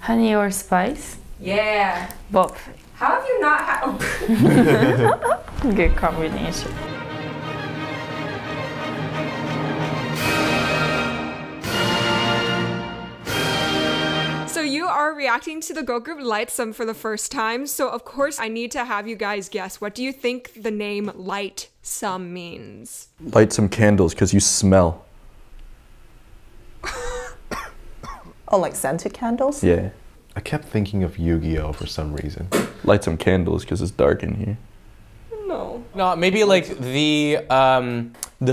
Honey or spice? Yeah. Both. How have you not had... Good combination. So you are reacting to the girl group LIGHTSUM for the first time. So of course I need to have you guys guess. What do you think the name LIGHTSUM means? Light some candles because you smell. Oh, like scented candles? Yeah. I kept thinking of Yu-Gi-Oh for some reason. Light some candles because it's dark in here. No. No, maybe like the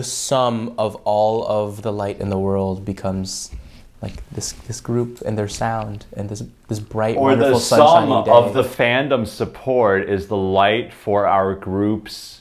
sum of all of the light in the world becomes like this group and their sound and this bright, or wonderful, the sum sunshiny day. of the fandom support is the light for our group's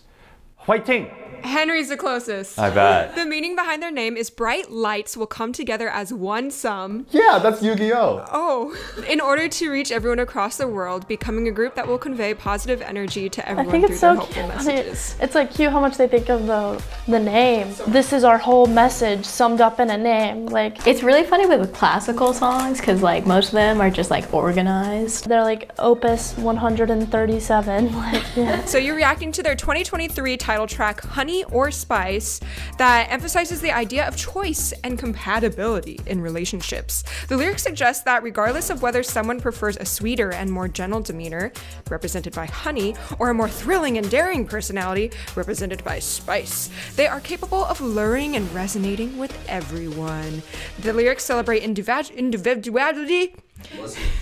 fighting. Henry's the closest. I bet. The meaning behind their name is bright lights will come together as one sum. Yeah, that's Yu-Gi-Oh! Oh. In order to reach everyone across the world, becoming a group that will convey positive energy to I everyone think through it's their so hopeful cute. messages. It's like cute how much they think of the name. This is our whole message summed up in a name. Like, it's really funny with classical songs because like most of them are just like organized. They're like opus 137. Like, yeah. So you're reacting to their 2023 title track, Honey or Spice, that emphasizes the idea of choice and compatibility in relationships. The lyrics suggest that regardless of whether someone prefers a sweeter and more gentle demeanor, represented by honey, or a more thrilling and daring personality, represented by spice, they are capable of luring and resonating with everyone. The lyrics celebrate individuality,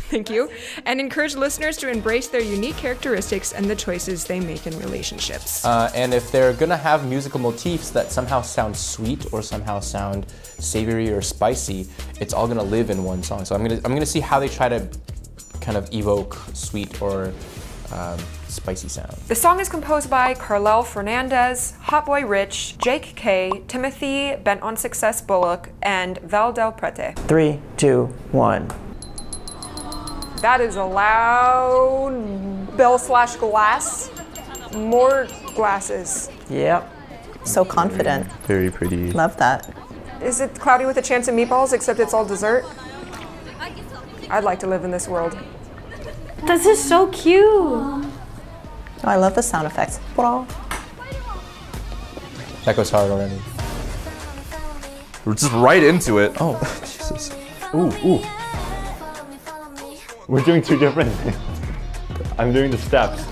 thank you, and encourage listeners to embrace their unique characteristics and the choices they make in relationships. And if they're gonna have musical motifs that somehow sound sweet or somehow sound savory or spicy, it's all gonna live in one song. So I'm gonna see how they try to kind of evoke sweet or spicy sound. The song is composed by Carlel Fernandez, Hotboy Rich, Jake K, Timothy Bent on Success Bullock, and Val Del Prete. 3, 2, 1. That is a loud bell/glass. More glasses. Yep. So confident. Very pretty. Love that. Is it Cloudy with a Chance of Meatballs, except it's all dessert? I'd like to live in this world. This is so cute. Oh, I love the sound effects. That goes hard already. We're just right into it. Oh, Jesus. Ooh, ooh. We're doing two different things. I'm doing the steps.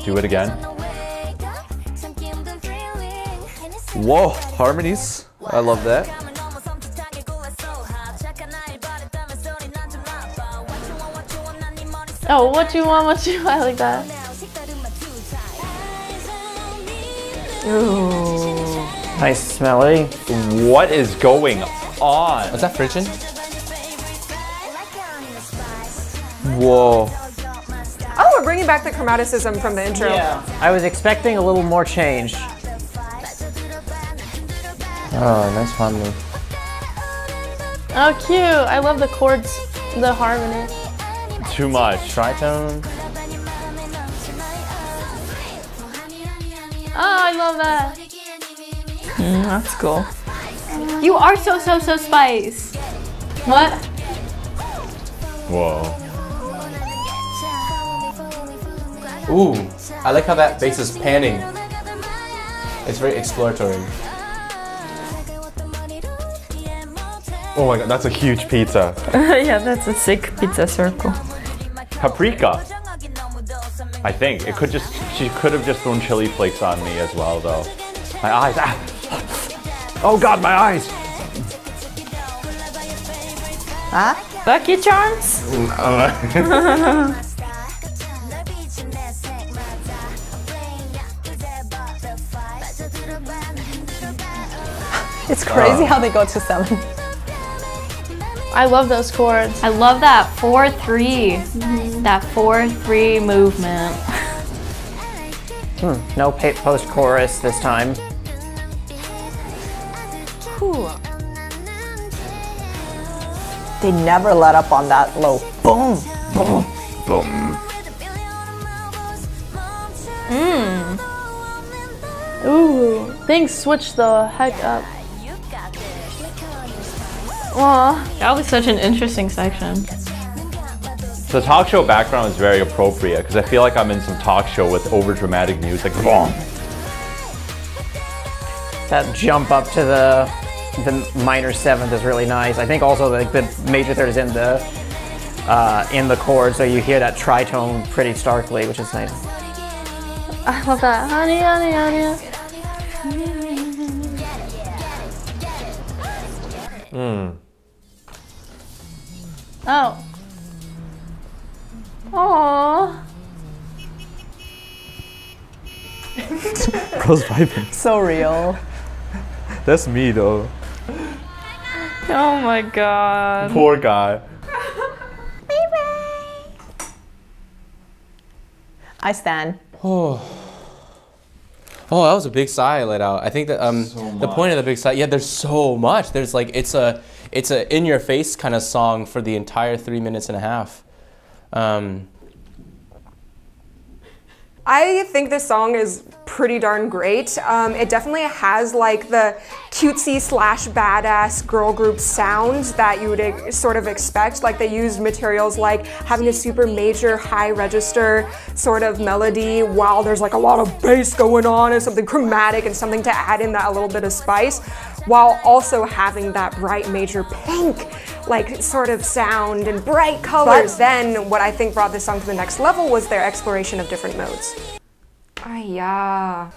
Do it again. Whoa, harmonies. I love that. oh, what you want, I like that. Ooh. Nice smelly. What is going on? Is that Frisian? Whoa. Oh, we're bringing back the chromaticism from the intro. Yeah. I was expecting a little more change. Oh, nice harmony. Oh, cute. I love the chords, the harmony. Too much. Tritone. Oh, I love that. That's cool. You are so spice. What? Whoa. Ooh, I like how that bass is panning. It's very exploratory. Oh my god, that's a huge pizza. Yeah, that's a sick pizza circle. Paprika. I think it could just, she could have just thrown chili flakes on me as well though. My eyes, ah. Oh god, my eyes. Huh? Lucky Charms? It's crazy how they go to 7. I love those chords. I love that 4-3. That 4-3 movement. No post-chorus this time. Ooh. They never let up on that low. Boom, boom, Boom. Ooh, things switch the heck up. Aw. That was such an interesting section. The talk show background is very appropriate because I feel like I'm in some talk show with over dramatic music. Boom. That jump up to the minor seventh is really nice. I think also like the major third is in the chord, so you hear that tritone pretty starkly, which is nice. I love that. Honey, honey, honey. Oh. Aww. Bro's vibing. So real. That's me though. Oh my god. Poor guy. I stand. Oh, that was a big sigh I let out. I think that the point of the big sigh, yeah, there's so much. There's like it's a in-your-face kind of song for the entire 3 minutes and a half. I think this song is pretty darn great. It definitely has like the cutesy / badass girl group sound that you would sort of expect. Like they used materials like having a super major high register sort of melody while there's like a lot of bass going on and something chromatic and something to add in that a little bit of spice, while also having that bright major pink like sort of sound and bright colors. Then what I think brought this song to the next level was their exploration of different modes. Ah, yeah.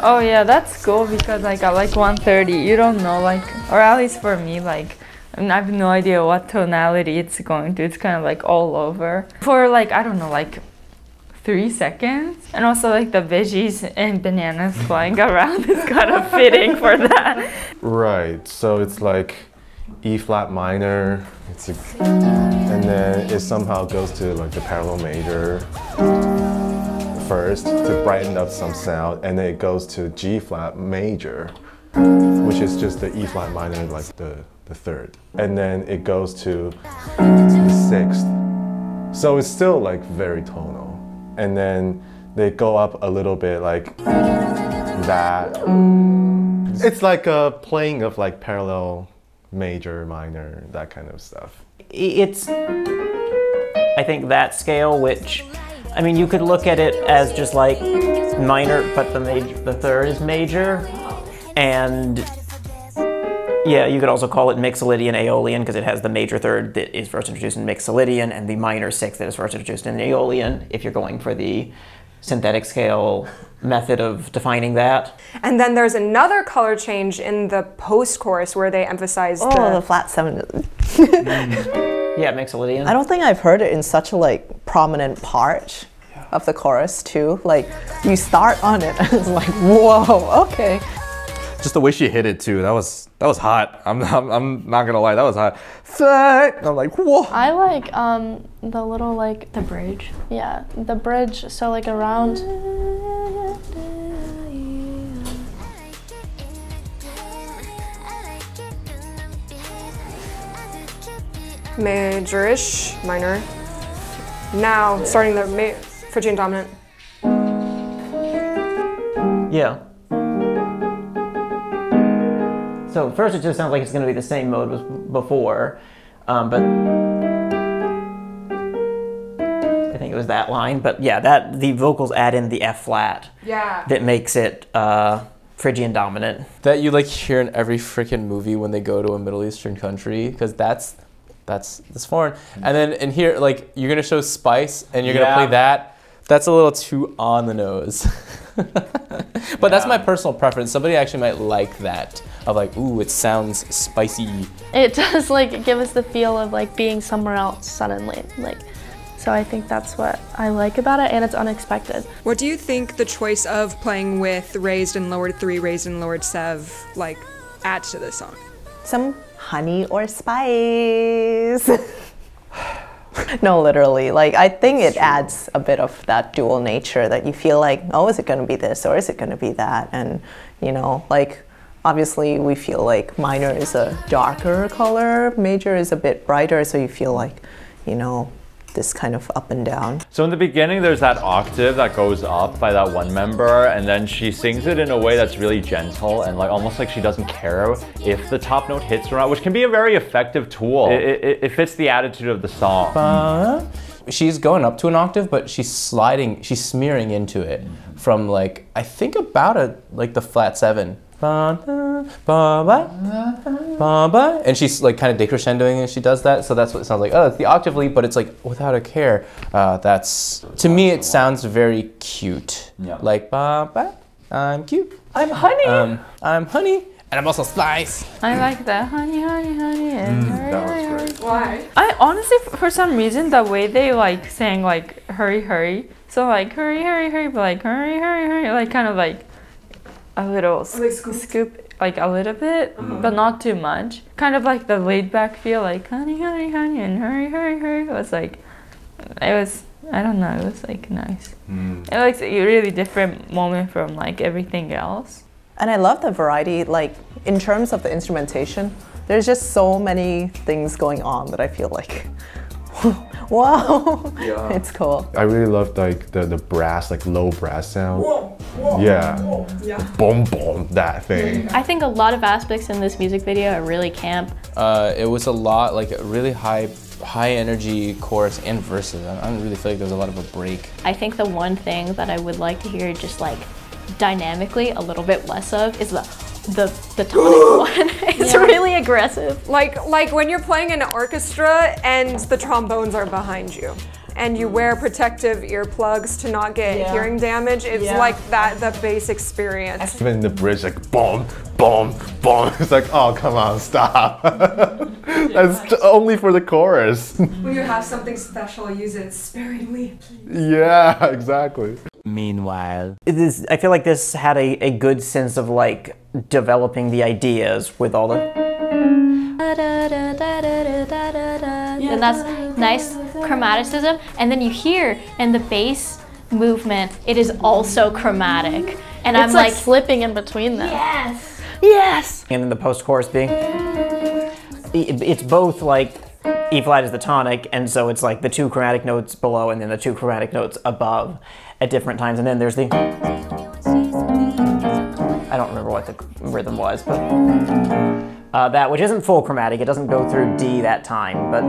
Oh yeah, that's cool because like at like 1:30, you don't know like, or at least for me, like I have no idea what tonality it's going to. It's kind of like all over for like, I don't know, like 3 seconds. And also like the veggies and bananas flying around is kind of fitting for that. Right, so it's like E flat minor, and then it somehow goes to like the parallel major first to brighten up some sound, and then it goes to G flat major, which is just the E flat minor, like the third. And then it goes to the sixth. So it's still like very tonal. And then they go up a little bit like that. It's like a playing of like parallel major, minor, that kind of stuff. It's, I think, that scale, which, I mean, you could look at it as just like minor, but the third is major. And yeah, you could also call it Mixolydian Aeolian because it has the major third that is first introduced in Mixolydian and the minor sixth that is first introduced in Aeolian, if you're going for the synthetic scale method of defining that. And then there's another color change in the post-chorus where they emphasize the flat seven. Yeah, Mixolydian. I don't think I've heard it in such a like prominent part of the chorus too. Like you start on it and it's like, whoa, okay. Just the way she hit it too. That was hot. I'm not gonna lie. That was hot. I'm like, whoa. I like the little like The bridge. yeah, the bridge. So like around. majorish, minor. Now starting the Phrygian dominant. Yeah. So first it just sounds like it's going to be the same mode as before, but I think it was that line. But yeah, the vocals add in the F flat. Yeah. That makes it Phrygian dominant. That you like hear in every freaking movie when they go to a Middle Eastern country, because that's foreign. And then in here, like you're gonna show Spice and you're gonna play that. That's a little too on the nose. But that's my personal preference. Somebody actually might like that, of like, ooh, it sounds spicy. It does like give us the feel of like being somewhere else suddenly, like. So I think that's what I like about it, and it's unexpected. What do you think the choice of playing with raised and lowered 3, raised and lowered 7, like, adds to this song? Some honey or spice. No, literally. Like, I think it adds a bit of that dual nature that you feel like, oh, is it going to be this or is it going to be that? And, you know, like, obviously we feel like minor is a darker color, major is a bit brighter, so you feel like, you know, this kind of up and down. So in the beginning, there's that octave that goes up by that one member, and then she sings it in a way that's really gentle and like almost like she doesn't care if the top note hits or not, which can be a very effective tool. It fits the attitude of the song. She's going up to an octave, but she's smearing into it from like, I think about like the flat 7. And she's like kind of decrescendoing as she does that, so that's what it sounds like. Oh, it's the octave leap, but it's like without a care. That's, to me, it sounds very cute. Yeah. Like, I'm cute. I'm honey. I'm honey. And I'm also Spice. I like that honey, honey, honey, and hurry, that was hurry, great. hurry. Why? I honestly, for some reason, the way they like sang like hurry, hurry. So like hurry, hurry, hurry, but like hurry, hurry, hurry, like kind of like a little scoop, like a little bit, but not too much. Kind of like the laid back feel, like honey, honey, honey, and hurry, hurry, hurry. It was like, I don't know, it was like nice. It was a really different moment from like everything else. And I love the variety, like in terms of the instrumentation, there's just so many things going on that I feel like, wow, yeah. It's cool. I really love like the brass, like low brass sound. Yeah, boom, boom, that thing. I think a lot of aspects in this music video are really camp. It was a lot, like a really high energy chorus and verses. I don't really feel like there's a lot of a break. I think the one thing that I would like to hear just like dynamically a little bit less of is the tonic one. It's really aggressive. Like when you're playing in an orchestra and the trombones are behind you and you wear protective earplugs to not get hearing damage. It's like that, the bass experience. Even the bridge, like boom, boom, boom. It's like, oh, come on, stop. That's only for the chorus. When you have something special, use it sparingly, please. Yeah, exactly. Meanwhile, I feel like this had a good sense of like developing the ideas with all the. And that's nice chromaticism. And then you hear in the bass movement, it is also chromatic. And it's I'm like slipping in between them. Yes! Yes! And then the post-chorus being. It's both like E flat is the tonic, and so it's like the 2 chromatic notes below and then the 2 chromatic notes above at different times. And then there's the. I don't remember what the rhythm was, but. That, which isn't full chromatic, it doesn't go through D that time, but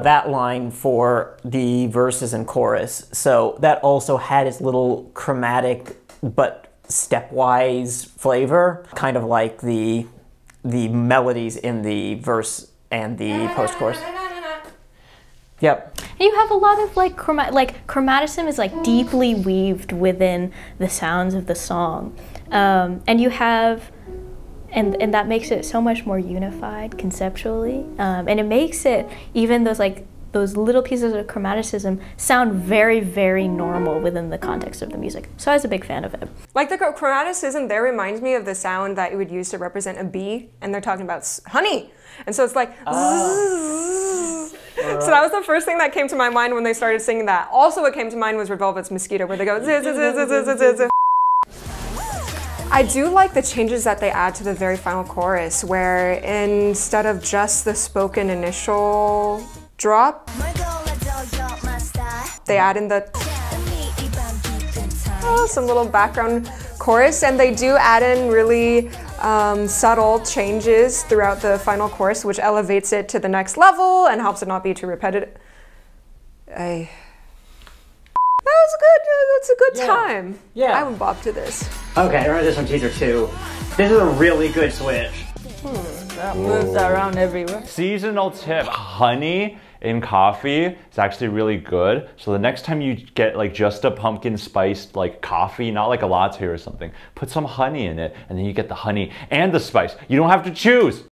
that line for the verses and chorus. So that also had its little chromatic but stepwise flavor, kind of like the melodies in the verse and the post-chorus. Yep. You have a lot of like chromaticism is like deeply weaved within the sounds of the song, and you have. And that makes it so much more unified conceptually, and it makes it, even those little pieces of chromaticism sound very, very normal within the context of the music. So I was a big fan of it. Like the chromaticism there reminds me of the sound that you would use to represent a bee, and they're talking about honey. And so it's like, so that was the first thing that came to my mind when they started singing that. Also what came to mind was Revolvet's Mosquito, where they go, zzz, zzz, zzz, zzz, zzz, zzz. I do like the changes that they add to the very final chorus, where instead of just the spoken initial drop, they add in the some little background chorus, and they do add in really subtle changes throughout the final chorus, which elevates it to the next level and helps it not be too repetitive. That was good. That's a good time. Yeah. I would bop to this. Okay, we're this on teaser 2. This is a really good switch. That moves around everywhere. Seasonal tip: honey in coffee is actually really good. So the next time you get like just a pumpkin spiced like coffee, not like a latte or something, put some honey in it, and then you get the honey and the spice. You don't have to choose.